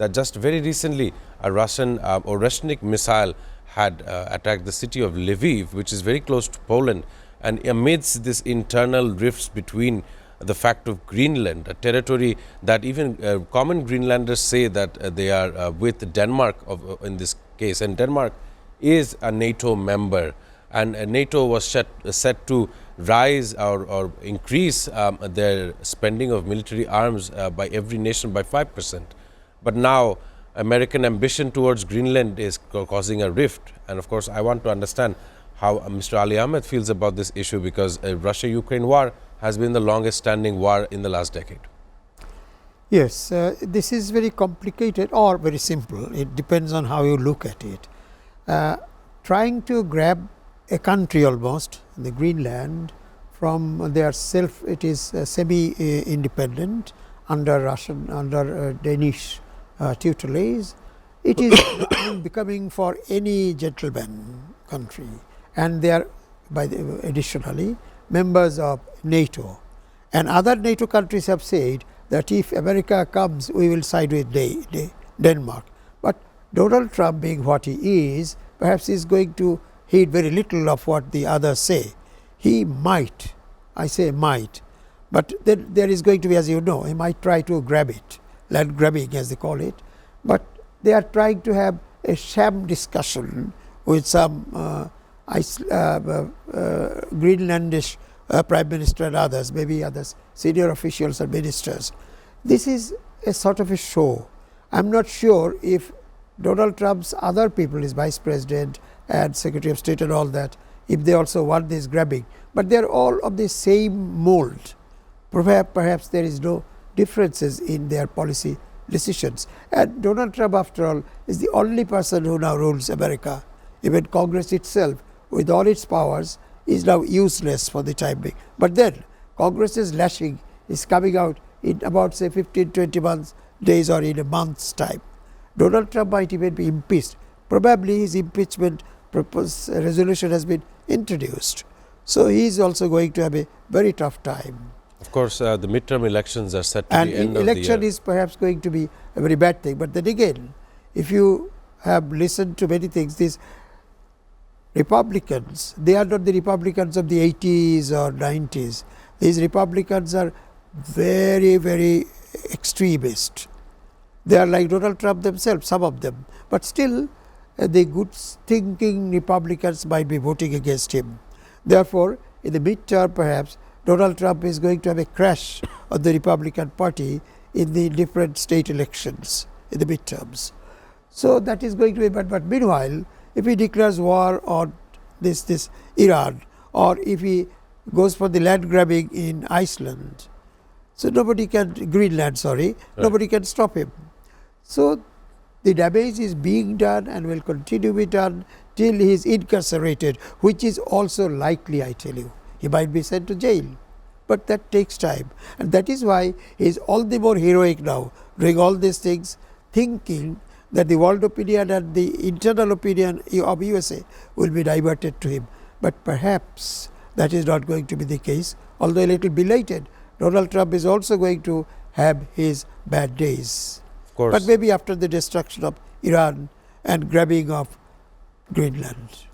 that just very recently a Russian Oreshnik missile had attacked the city of Lviv, which is very close to Poland. And amidst this internal rifts between the fact of Greenland, a territory that even common Greenlanders say that they are with Denmark in this case, and Denmark is a NATO member, and NATO was set to rise or increase their spending of military arms by every nation by 5%. But now American ambition towards Greenland is causing a rift, and of course I want to understand how Mr. Ali Ahmed feels about this issue, because Russia-Ukraine war has been the longest standing war in the last decade. Yes, this is very complicated or very simple. It depends on how you look at it. Trying to grab a country almost, the Greenland, from their self, it is semi-independent under Danish tutelage. It is becoming for any gentleman country, and they are additionally members of NATO, and other NATO countries have said that if America comes, we will side with Denmark. But Donald Trump, being what he is, perhaps is going to heed very little of what the others say. He might, I say might, but then there is going to be, as you know, he might try to grab it, land grabbing as they call it, but they are trying to have a sham discussion with some Greenlandish Prime Minister and others, maybe others, senior officials and ministers. This is a sort of a show. I am not sure if Donald Trump's other people, his Vice President and Secretary of State and all that, if they also want this grabbing. But they are all of the same mold. Perhaps there is no differences in their policy decisions. And Donald Trump, after all, is the only person who now rules America. Even Congress itself, with all its powers, is now useless for the time being. But then Congress's lashing is coming out in about say 15-20 months, days or in a month's time. Donald Trump might even be impeached. Probably his impeachment resolution has been introduced. So he is also going to have a very tough time. Of course, the midterm elections are set to the end of the year. And election is perhaps going to be a very bad thing. But then again, if you have listened to many things, these Republicans, they are not the Republicans of the 80s or 90s. These Republicans are very, very extremist. They are like Donald Trump themselves, some of them. But still, the good thinking Republicans might be voting against him. Therefore, in the midterm perhaps, Donald Trump is going to have a crash of the Republican Party in the different state elections in the midterms. So that is going to be bad. But meanwhile, if he declares war on this Iran, or if he goes for the land grabbing in Iceland, so nobody can, Greenland, sorry, nobody can stop him. So the damage is being done and will continue to be done till he is incarcerated, which is also likely, I tell you. He might be sent to jail, but that takes time. And that is why he is all the more heroic now, doing all these things, thinking that the world opinion and the internal opinion of USA will be diverted to him. But perhaps that is not going to be the case, although a little belated. Donald Trump is also going to have his bad days. Of course. But maybe after the destruction of Iran and grabbing of Greenland.